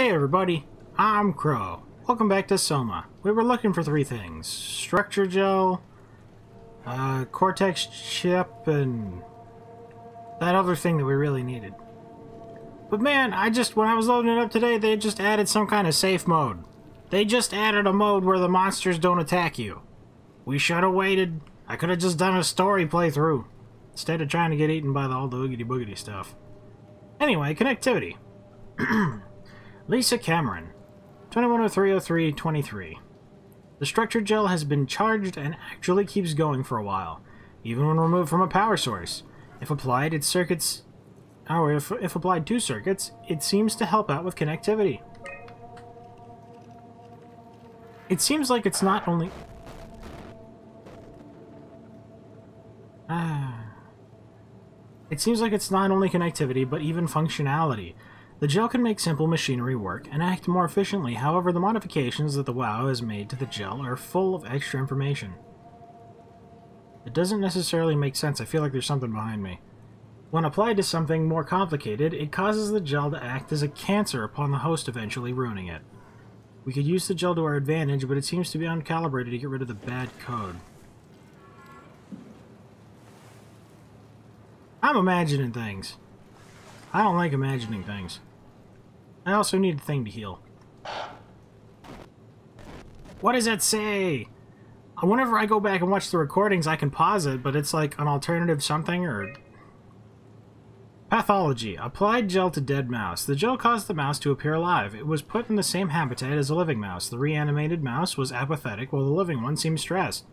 Hey everybody, I'm Crow. Welcome back to SOMA. We were looking for three things. Structure gel, Cortex chip, and that other thing that we really needed. But man, when I was loading it up today, they just added some kind of safe mode. They just added a mode where the monsters don't attack you. We should have waited. I could have just done a story playthrough, instead of trying to get eaten by all the oogity boogity stuff. Anyway, connectivity. Lisa Cameron, 21030323. The structure gel has been charged and actually keeps going for a while, even when removed from a power source. If applied to circuits, it seems to help out with connectivity. It seems like it's not only... It seems like it's not only connectivity, but even functionality. The gel can make simple machinery work and act more efficiently, however the modifications that the WoW has made to the gel are full of extra information. It doesn't necessarily make sense. I feel like there's something behind me. When applied to something more complicated, it causes the gel to act as a cancer upon the host, eventually ruining it. We could use the gel to our advantage, but it seems to be uncalibrated to get rid of the bad code. I'm imagining things. I don't like imagining things. I also need a thing to heal. What does that say? Whenever I go back and watch the recordings, I can pause it, but it's like an alternative something or... Pathology. Applied gel to dead mouse. The gel caused the mouse to appear alive. It was put in the same habitat as a living mouse. The reanimated mouse was apathetic, while the living one seemed stressed.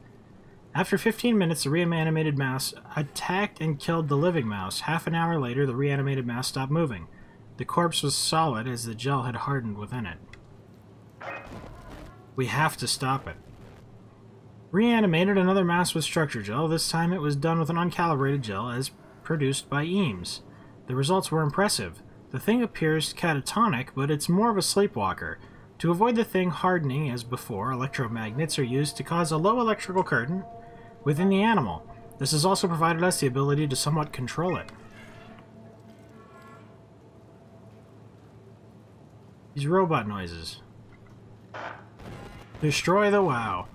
After 15 minutes, the reanimated mouse attacked and killed the living mouse. Half an hour later, the reanimated mouse stopped moving. The corpse was solid as the gel had hardened within it. We have to stop it. Reanimated another mouse with structure gel. This time it was done with an uncalibrated gel as produced by Eames. The results were impressive. The thing appears catatonic, but it's more of a sleepwalker. To avoid the thing hardening as before, electromagnets are used to cause a low electrical current within the animal. This has also provided us the ability to somewhat control it. These robot noises. Destroy the WoW.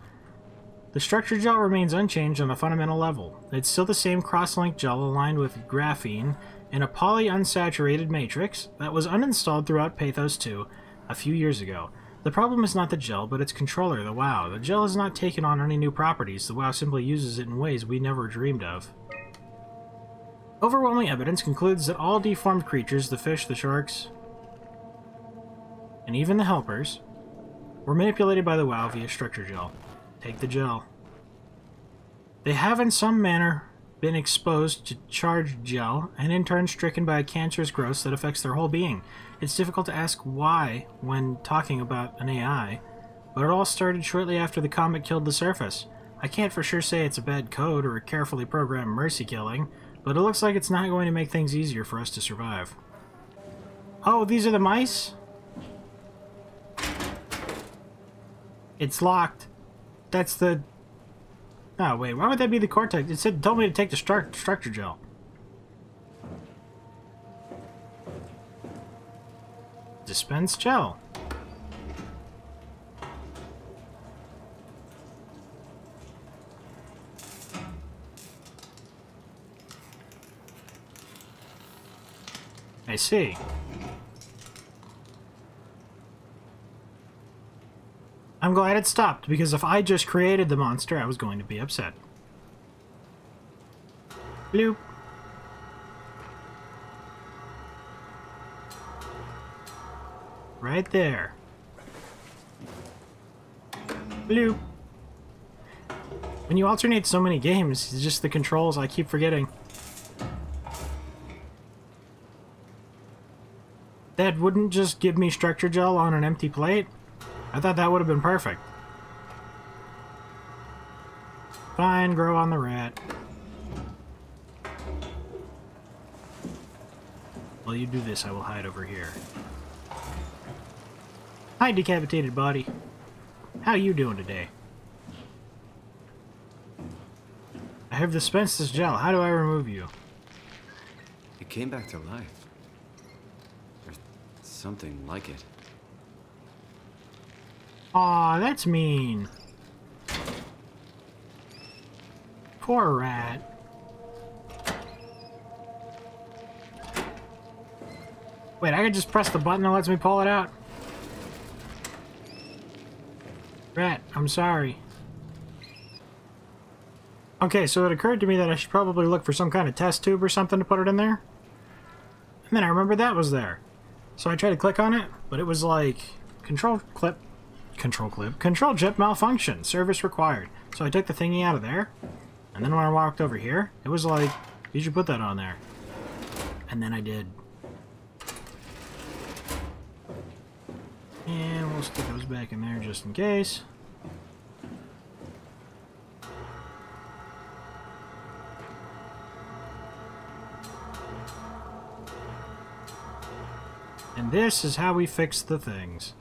The structure gel remains unchanged on a fundamental level. It's still the same cross-link gel aligned with graphene in a poly-unsaturated matrix that was uninstalled throughout Pathos 2 a few years ago. The problem is not the gel, but its controller, the WoW. The gel has not taken on any new properties. The WoW simply uses it in ways we never dreamed of. Overwhelming evidence concludes that all deformed creatures, the fish, the sharks, and even the helpers, were manipulated by the WoW via structure gel. Take the gel. They have in some manner been exposed to charged gel, and in turn stricken by a cancerous growth that affects their whole being. It's difficult to ask why when talking about an AI, but it all started shortly after the comet killed the surface. I can't for sure say it's a bad code or a carefully programmed mercy killing, but it looks like it's not going to make things easier for us to survive. Oh, these are the mice? It's locked. That's the... Oh, wait, why would that be the Cortex? It told me to take the structure gel. Dispense gel. I see. I'm glad it stopped, because if I just created the monster, I was going to be upset. Bloop. Right there. Bloop. When you alternate so many games, it's just the controls I keep forgetting. That wouldn't just give me structure gel on an empty plate? I thought that would have been perfect. Fine, grow on the rat. While you do this, I will hide over here. Hi, decapitated body. How you doing today? I have dispensed this gel. How do I remove you? It came back to life. Or something like it. Aw, that's mean. Poor rat. Wait, I can just press the button that lets me pull it out? Rat, I'm sorry. Okay, so it occurred to me that I should probably look for some kind of test tube or something to put it in there. And then I remembered that was there. So I tried to click on it, but it was like, control chip malfunction, service required. So I took the thingy out of there, and then when I walked over here, it was like, you should put that on there. And then I did. And we'll stick those back in there just in case. And this is how we fix the things.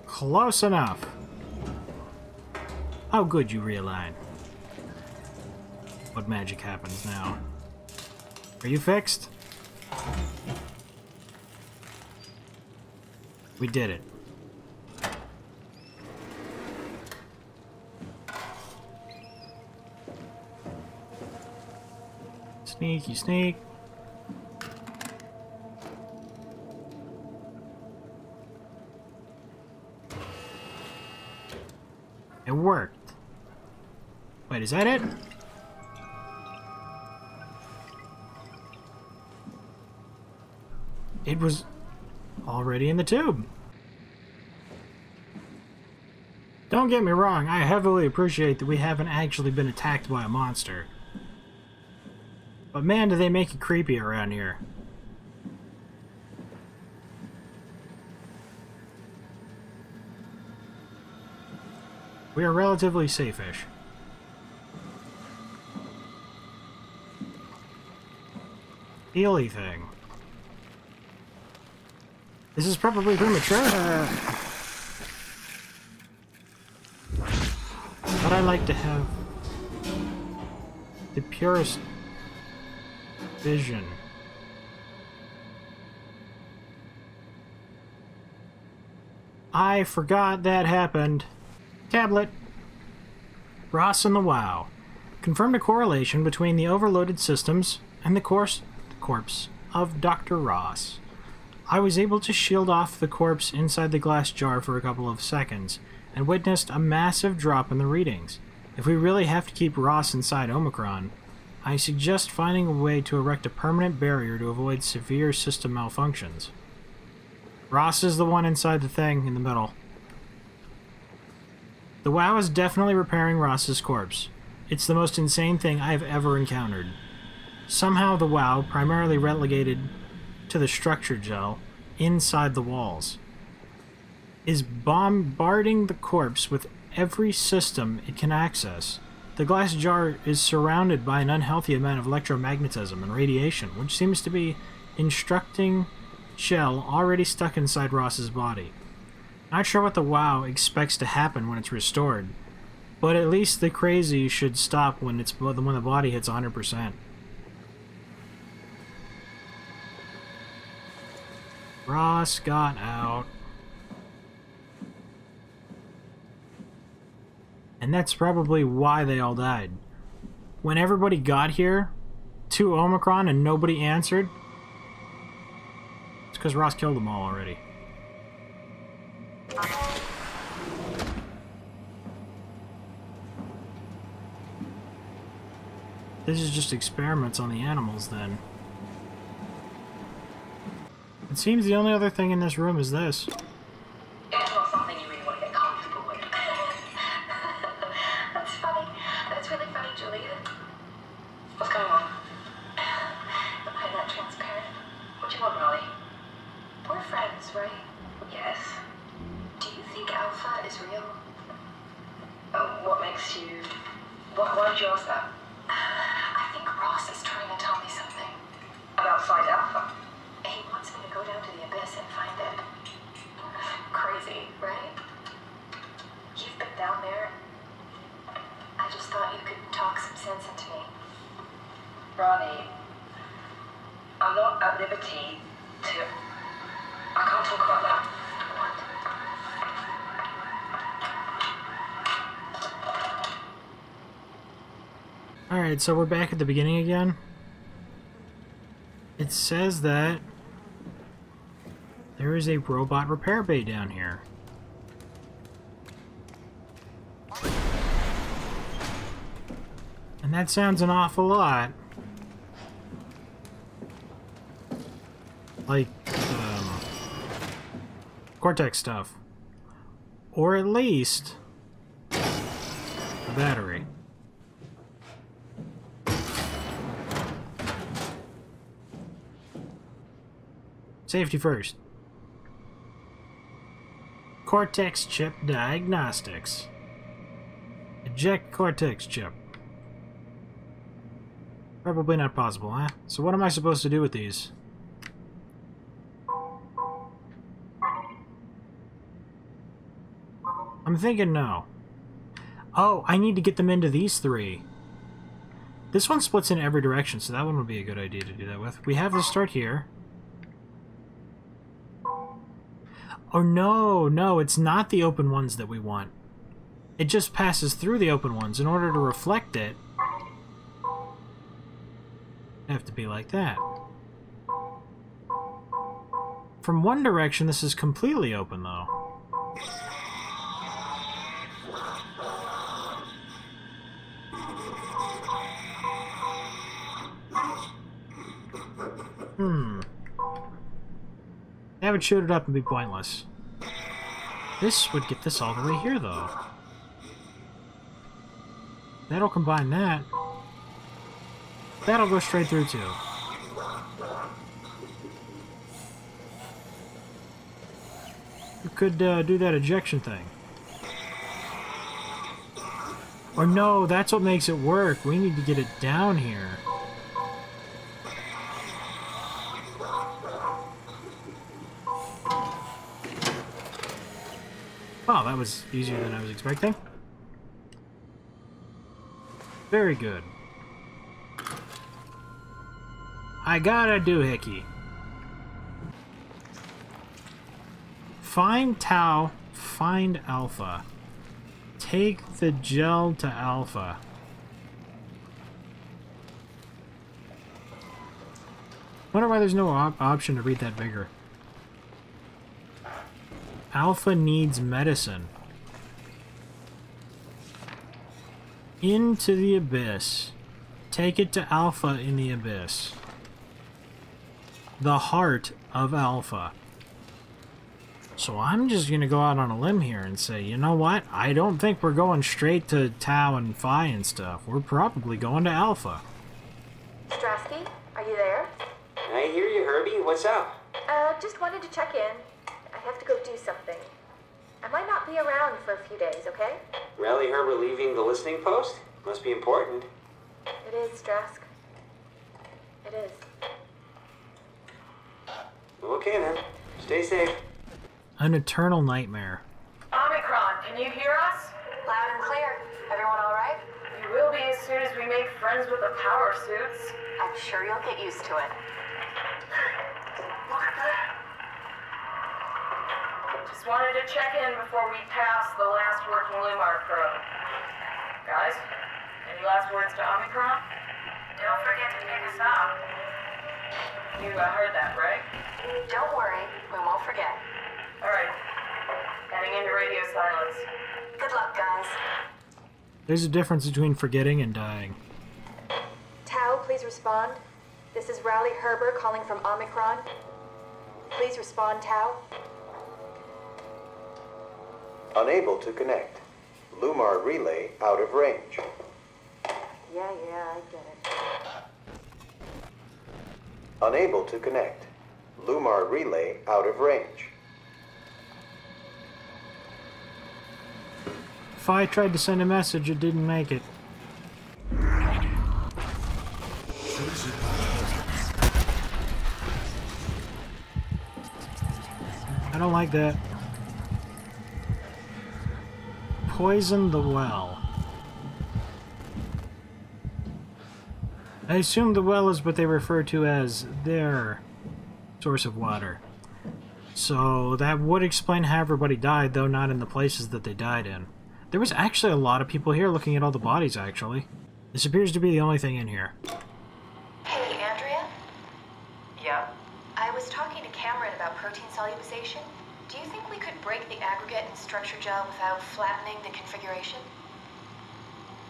Close enough. Oh good, you realign. What magic happens now? Are you fixed? We did it. Sneaky sneak. It worked. Wait, is that it? It was already in the tube. Don't get me wrong, I heavily appreciate that we haven't actually been attacked by a monster. But man, do they make it creepy around here. We are relatively safe-ish. Healy thing. This is probably premature. But I like to have the purest vision. I forgot that happened. Tablet. Ross and the WoW confirmed a correlation between the overloaded systems and the corpse of Dr. Ross. I was able to shield off the corpse inside the glass jar for a couple of seconds and witnessed a massive drop in the readings. If we really have to keep Ross inside Omicron, I suggest finding a way to erect a permanent barrier to avoid severe system malfunctions. Ross is the one inside the thing in the middle. The WoW is definitely repairing Ross's corpse. It's the most insane thing I've ever encountered. Somehow the WoW primarily relegated to the structure gel inside the walls is bombarding the corpse with every system it can access. The glass jar is surrounded by an unhealthy amount of electromagnetism and radiation, which seems to be instructing shell already stuck inside Ross's body. Not sure what the WoW expects to happen when it's restored, but at least the crazy should stop when the body hits 100%. Ross got out. And that's probably why they all died. When everybody got here to Omicron and nobody answered, it's because Ross killed them all already. This is just experiments on the animals, then. It seems the only other thing in this room is this. It's not something you really want to get comfortable with. That's funny. That's really funny, Julia. What's going on? Am I that transparent? What do you want, Molly? We're friends, right? Yes. Do you think Alpha is real? What makes you... Why did you ask that? I think Ross is trying to tell me something. About Side Alpha? He wants me to go down to the abyss and find it. Crazy, right? You've been down there. I just thought you could talk some sense into me. Ronnie, I'm not at liberty to... I can't talk Alright, so we're back at the beginning again. It says that there is a robot repair bay down here. And that sounds an awful lot like Cortex stuff. Or at least a battery. Safety first. Cortex chip diagnostics. Eject cortex chip. Probably not possible, huh? So what am I supposed to do with these? I'm thinking no. Oh, I need to get them into these three. This one splits in every direction, so that one would be a good idea to do that with. We have to start here. Oh no, no, it's not the open ones that we want. It just passes through the open ones. In order to reflect it, it'd have to be like that. From one direction, this is completely open, though. That would shoot it up and be pointless. This would get this all the way here, though. That'll combine that. That'll go straight through, too. You could do that ejection thing. Or no, that's what makes it work. We need to get it down here. Wow, that was easier than I was expecting. Very good. I got a doohickey. Find Tau, find Alpha. Take the gel to Alpha. Wonder why there's no option to read that bigger. Alpha needs medicine. Into the abyss. Take it to Alpha in the abyss. The heart of Alpha. So I'm just going to go out on a limb here and say, you know what? I don't think we're going straight to Tau and Phi and stuff. We're probably going to Alpha. Strasky, are you there? I hear you, Herbie. What's up? Just wanted to check in. I have to go do something. I might not be around for a few days, okay? Rally Herbert leaving the listening post? Must be important. It is, Strask. It is. Okay then. Stay safe. An eternal nightmare. Omicron, can you hear us? Loud and clear. Everyone all right? You will be as soon as we make friends with the power suits. I'm sure you'll get used to it. Look at that. Just wanted to check in before we pass the last working Lumar probe. Guys, any last words to Omicron? Don't forget to pick us up. You heard that, right? Don't worry, we won't forget. Alright. Heading into radio silence. Good luck, guys. There's a difference between forgetting and dying. Tau, please respond. This is Rowley Herber calling from Omicron. Please respond, Tau. Unable to connect. Lumar relay out of range. Yeah, I get it. Unable to connect. Lumar relay out of range. Phi tried to send a message, it didn't make it. I don't like that. Poison the well. I assume the well is what they refer to as their source of water. So that would explain how everybody died, though not in the places that they died in. There was actually a lot of people here looking at all the bodies, actually. This appears to be the only thing in here. Hey, Andrea? Yeah? I was talking to Cameron about protein solubilization. Do you think we could break the aggregate and structure gel without flattening the configuration?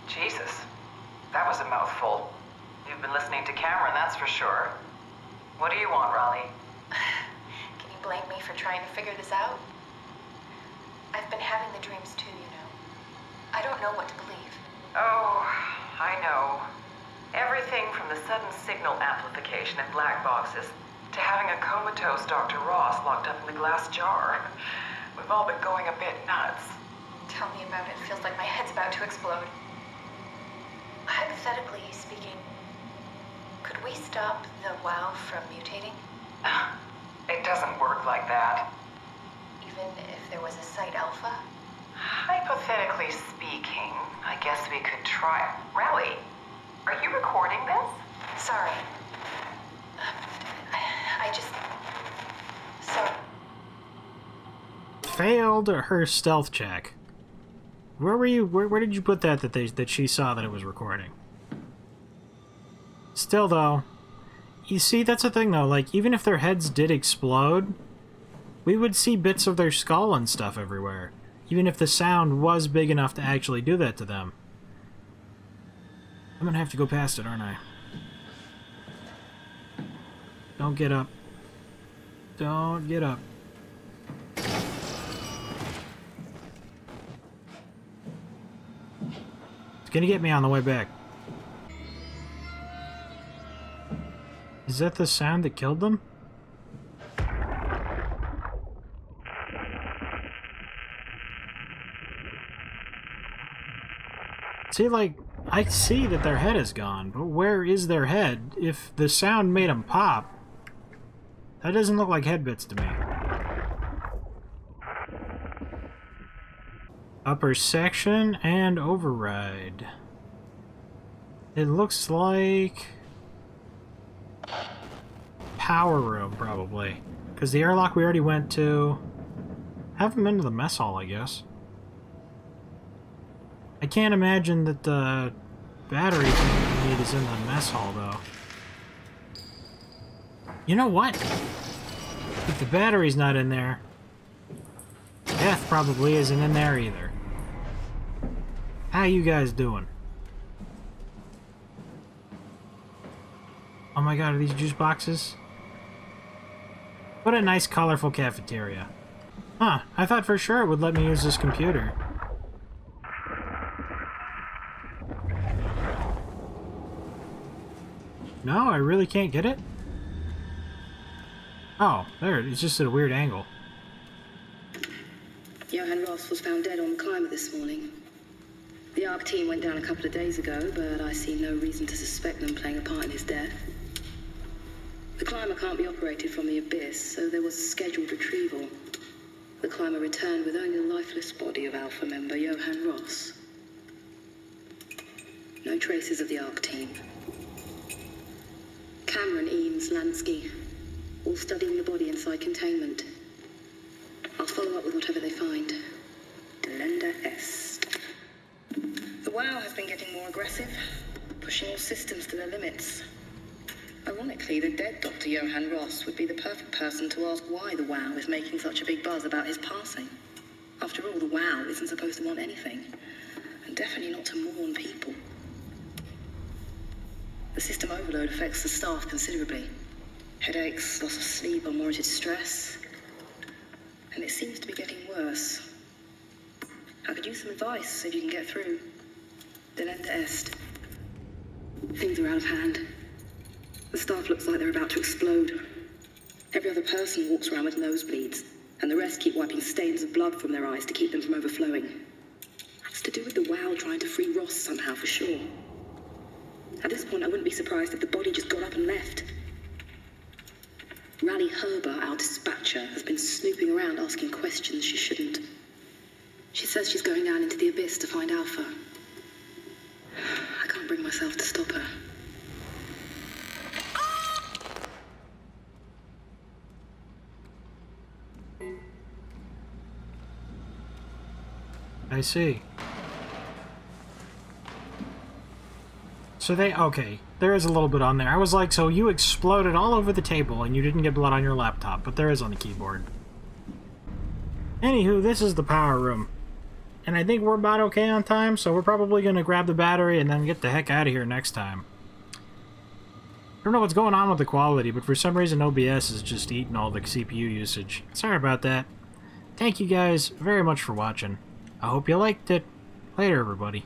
Jesus. That was a mouthful. You've been listening to Cameron, that's for sure. What do you want, Raleigh? Can you blame me for trying to figure this out? I've been having the dreams too, you know. I don't know what to believe. Oh, I know. Everything from the sudden signal amplification in black boxes to having a comatose Dr. Ross locked up in the glass jar. We've all been going a bit nuts. Tell me about it. Feels like my head's about to explode. Hypothetically speaking, could we stop the WoW from mutating? It doesn't work like that. Even if there was a Site Alpha? Hypothetically speaking, I guess we could try. Raleigh, are you recording this? Sorry. I just... Sorry. Failed her stealth check. Where were you? Where did you put that she saw that it was recording? Still, though, you see, that's the thing, though. Like, even if their heads did explode, we would see bits of their skull and stuff everywhere. Even if the sound was big enough to actually do that to them. I'm gonna have to go past it, aren't I? Don't get up. Don't get up. It's gonna get me on the way back. Is that the sound that killed them? See, like, I see that their head is gone, but where is their head? If the sound made them pop, that doesn't look like head bits to me. Upper section and override. It looks like power room, probably. Because the airlock we already went to. Haven't been to the mess hall, I guess. I can't imagine that the battery thing we need is in the mess hall, though. You know what? If the battery's not in there, death probably isn't in there either. How you guys doing? Oh my god, are these juice boxes? What a nice, colorful cafeteria. Huh, I thought for sure it would let me use this computer. No, I really can't get it? Oh, there, it's just at a weird angle. Johann Ross was found dead on the climber this morning. The ARC team went down a couple of days ago, but I see no reason to suspect them playing a part in his death. The climber can't be operated from the abyss, so there was a scheduled retrieval. The climber returned with only the lifeless body of Alpha member Johann Ross. No traces of the ARC team. Cameron, Eames, Lansky, all studying the body inside containment. I'll follow up with whatever they find. Delenda Est. The WoW has been getting more aggressive, pushing all systems to their limits. Ironically, the dead Dr. Johann Ross would be the perfect person to ask why the WoW is making such a big buzz about his passing. After all, the WoW isn't supposed to want anything, and definitely not to mourn people. The system overload affects the staff considerably. Headaches, loss of sleep, unwarranted stress. And it seems to be getting worse. I could use some advice if you can get through. Delenda Est. Things are out of hand. The staff looks like they're about to explode. Every other person walks around with nosebleeds, and the rest keep wiping stains of blood from their eyes to keep them from overflowing. It's to do with the WoW trying to free Ross somehow, for sure. At this point, I wouldn't be surprised if the body just got up and left. Raleigh Herber, our dispatcher, has been snooping around asking questions she shouldn't. She says she's going down into the abyss to find Alpha. I can't bring myself to stop her. I see. So they... Okay, there is a little bit on there. I was like, so you exploded all over the table and you didn't get blood on your laptop, but there is on the keyboard. Anywho, this is the power room. And I think we're about okay on time, so we're probably going to grab the battery and then get the heck out of here next time. I don't know what's going on with the quality, but for some reason OBS is just eating all the CPU usage. Sorry about that. Thank you guys very much for watching. I hope you liked it. Later, everybody.